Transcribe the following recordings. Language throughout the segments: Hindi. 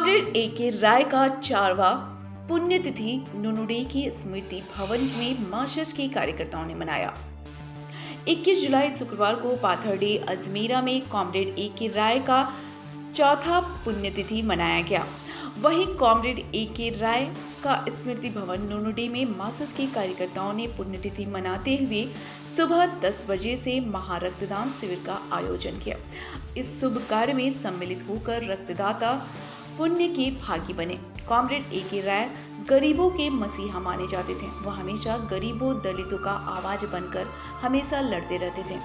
Comrade A K. राय का 4वां पुण्यतिथि नुनुडी की स्मृति भवन में मार्क्सिस्ट के कार्यकर्ताओं ने मनाया। 21 जुलाई शुक्रवार को पाथर्डी अजमेरा में कॉमरेड ए.के. राय का चौथा पुण्यतिथि मनाया गया। वहीं कॉमरेड ए.के. राय का स्मृति भवन नुनुडी में मार्क्सिस्ट के कार्यकर्ताओं ने पुण्यतिथि मनाते हुए सुबह 10 बजे से महारक्तदान शिविर का आयोजन किया। इस शुभ कार्य में सम्मिलित होकर रक्तदाता पुण्य के भागी बने। Comrade A K. राय गरीबों के मसीहा माने जाते थे। वह हमेशा गरीबों दलितों का आवाज बनकर हमेशा लड़ते रहते थे।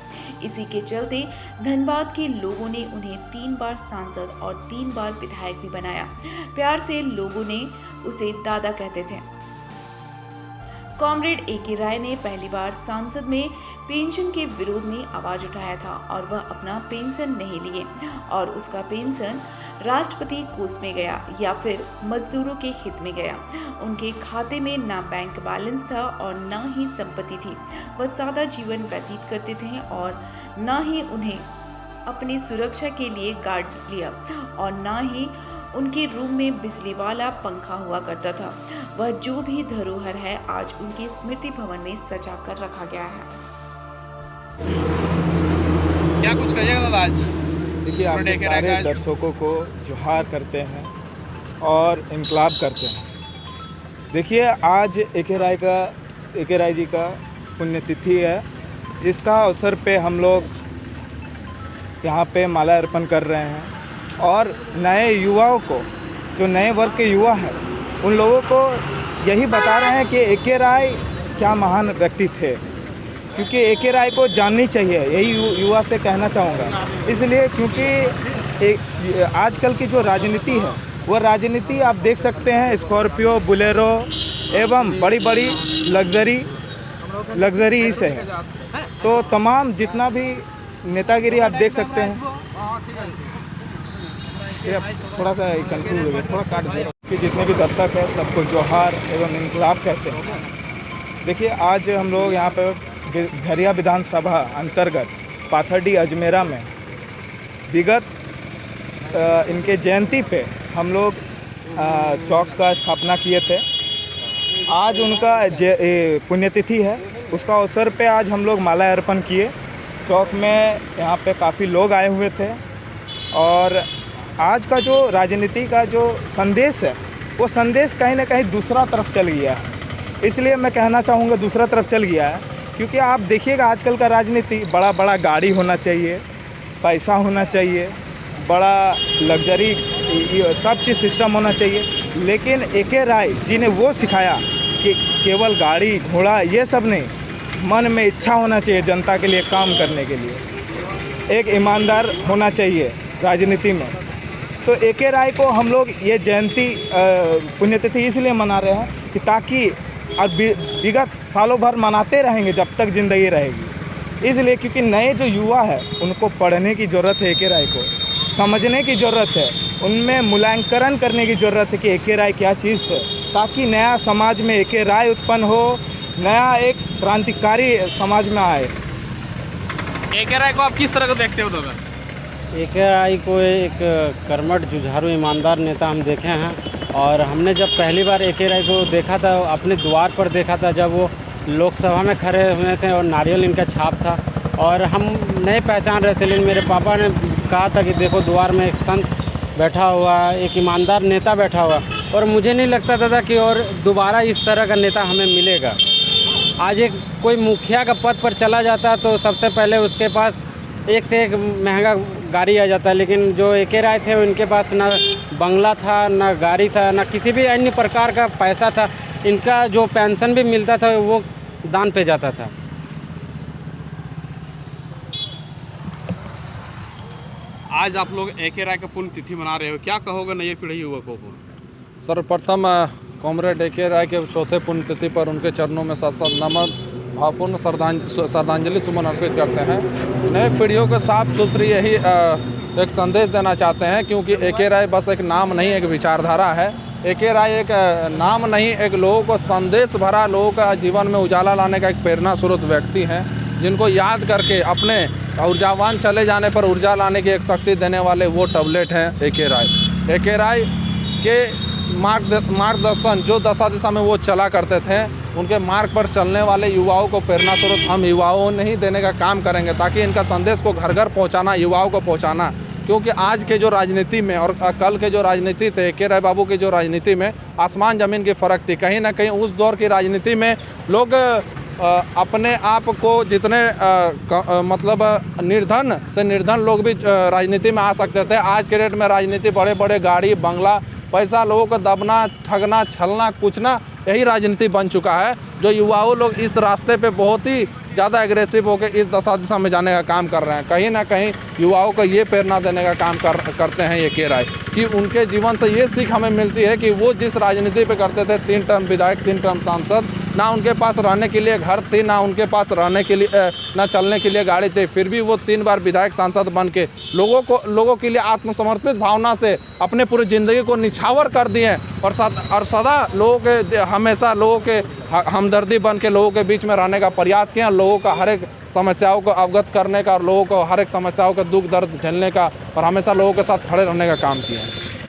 इसी के चलते धनबाद के लोगों ने उन्हें 3 बार सांसद और 3 बार विधायक भी बनाया। प्यार से लोगों ने उसे दादा कहते थे। Comrade A K. राय ने पहली बार संसद में पेंशन के विरोध में आवाज उठाया था और वह अपना पेंशन नहीं लिए और उसका पेंशन राष्ट्रपति कोष में गया या फिर मजदूरों के हित में गया। उनके खाते में ना बैंक बैलेंस था और ना ही संपत्ति थी। वह सादा जीवन व्यतीत करते थे और ना ही उन्हें अपनी सुरक्षा के लिए गार्ड लिया और ना ही उनके रूम में बिजली वाला पंखा हुआ करता था। वह जो भी धरोहर है आज उनके स्मृति भवन में सजा कर रखा गया है। क्या कुछ कहिएगा दादा आज? देखिए, आप सारे दर्शकों को जोहार करते हैं और इनकलाब करते हैं। देखिए, आज ए.के. राय जी का पुण्यतिथि है, जिसका अवसर पे हम लोग यहाँ पे माला अर्पण कर रहे हैं और नए युवाओं को, जो नए वर्ग के युवा हैं, उन लोगों को यही बता रहे हैं कि ए.के. राय क्या महान व्यक्ति थे, क्योंकि ए.के. राय को जाननी चाहिए। यही युवा से कहना चाहूँगा, इसलिए क्योंकि आजकल की जो राजनीति है वह राजनीति आप देख सकते हैं, स्कॉर्पियो, बुलेरो एवं बड़ी बड़ी लग्जरी से है। तो तमाम जितना भी नेतागिरी आप देख सकते हैं, ये थोड़ा सा कंफ्यूज हो गया, थोड़ा काट दिया कि जितने भी दर्शक हैं सबको जोहार एवं इनकलाब कहते हैं। देखिए, आज हम लोग यहाँ पर झरिया विधानसभा अंतर्गत पाथर्डी अजमेरा में विगत इनके जयंती पे हम लोग चौक का स्थापना किए थे। आज उनका पुण्यतिथि है, उसका अवसर पे आज हम लोग माला अर्पण किए। चौक में यहाँ पे काफ़ी लोग आए हुए थे और आज का जो राजनीति का जो संदेश है वो संदेश कहीं ना कहीं दूसरा तरफ चल गया है। इसलिए मैं कहना चाहूँगा दूसरा तरफ चल गया है, क्योंकि आप देखिएगा आजकल का राजनीति बड़ा बड़ा गाड़ी होना चाहिए, पैसा होना चाहिए, बड़ा लग्जरी सब चीज़ सिस्टम होना चाहिए। लेकिन ए.के. राय जी ने वो सिखाया कि केवल गाड़ी घोड़ा ये सब नहीं, मन में इच्छा होना चाहिए जनता के लिए काम करने के लिए, एक ईमानदार होना चाहिए राजनीति में। तो ए.के. राय को हम लोग ये जयंती पुण्यतिथि इसलिए मना रहे हैं कि ताकि और विगत सालों भर मनाते रहेंगे जब तक ज़िंदगी रहेगी। इसलिए क्योंकि नए जो युवा है उनको पढ़ने की ज़रूरत है, ए.के. राय को समझने की ज़रूरत है, उनमें मूल्यांकन करने की ज़रूरत है कि ए.के. राय क्या चीज़ थे, ताकि नया समाज में ए.के. राय उत्पन्न हो, नया एक क्रांतिकारी समाज में आए। ए.के. राय को आप किस तरह को देखते हो दादा? ए.के. राय को एक कर्मठ, जुझारू, ईमानदार नेता हम देखे हैं और हमने जब पहली बार ए.के. राय को देखा था, अपने द्वार पर देखा था जब वो लोकसभा में खड़े हुए थे और नारियल इनका छाप था और हम नहीं पहचान रहे थे। लेकिन मेरे पापा ने कहा था कि देखो द्वार में एक संत बैठा हुआ, एक ईमानदार नेता बैठा हुआ, और मुझे नहीं लगता था कि और दोबारा इस तरह का नेता हमें मिलेगा। आज एक कोई मुखिया का पद पर चला जाता तो सबसे पहले उसके पास एक से एक महंगा गाड़ी आ जाता है, लेकिन जो ए.के. राय थे उनके पास ना बंगला था, ना गाड़ी था, ना किसी भी अन्य प्रकार का पैसा था। इनका जो पेंशन भी मिलता था वो दान पे जाता था। आज आप लोग ए.के. राय का पुण्यतिथि मना रहे हो, क्या कहोगे नई पीढ़ी युवकों को? सर्वप्रथम कॉमरेड ए.के. राय के चौथे पुण्यतिथि पर उनके चरणों में नमन भावपूर्ण श्रद्धांजलि सुमन अर्पित करते हैं। नए पीढ़ियों को साफ सुथरी यही एक संदेश देना चाहते हैं, क्योंकि ए.के. राय बस एक नाम नहीं, एक विचारधारा है। ए.के. राय एक नाम नहीं, एक लोगों को संदेश भरा, लोगों का जीवन में उजाला लाने का एक प्रेरणा स्रोत व्यक्ति हैं, जिनको याद करके अपने ऊर्जावान चले जाने पर ऊर्जा लाने की एक शक्ति देने वाले वो टैबलेट हैं ए.के. राय। ए.के. राय के मार्गदर्शन जो दशा दिशा में वो चला करते थे, उनके मार्ग पर चलने वाले युवाओं को प्रेरणा स्रोत हम युवाओं ने ही देने का काम करेंगे, ताकि इनका संदेश को घर घर पहुंचाना, युवाओं को पहुंचाना। क्योंकि आज के जो राजनीति में और कल के जो राजनीति थे, के राय बाबू की जो राजनीति में आसमान ज़मीन की फ़र्क थी। कहीं ना कहीं उस दौर की राजनीति में लोग अपने आप को जितने मतलब निर्धन से निर्धन लोग भी राजनीति में आ सकते थे। आज के डेट में राजनीति बड़े बड़े गाड़ी बंगला पैसा, लोगों को दबना, ठगना, छलना, कुचना, यही राजनीति बन चुका है। जो युवाओं लोग इस रास्ते पे बहुत ही ज़्यादा एग्रेसिव होकर इस दिशा में जाने का काम कर रहे हैं। कहीं ना कहीं युवाओं को ये प्रेरणा देने का काम करते हैं ये के राय, कि उनके जीवन से ये सीख हमें मिलती है कि वो जिस राजनीति पे करते थे, 3 टर्म विधायक, 3 टर्म सांसद, ना उनके पास रहने के लिए घर थी, ना उनके पास रहने के लिए ना चलने के लिए गाड़ी थी, फिर भी वो 3 बार विधायक सांसद बन के लोगों के लिए आत्मसमर्पित भावना से अपने पूरी ज़िंदगी को निछावर कर दिए और सदा लोगों के हमेशा लोगों के हमदर्दी बन के लोगों के बीच में रहने का प्रयास किया, लोगों का हर एक समस्याओं को अवगत करने का और लोगों को हर एक समस्याओं का दुख दर्द झेलने का और हमेशा लोगों के साथ खड़े रहने का काम किया।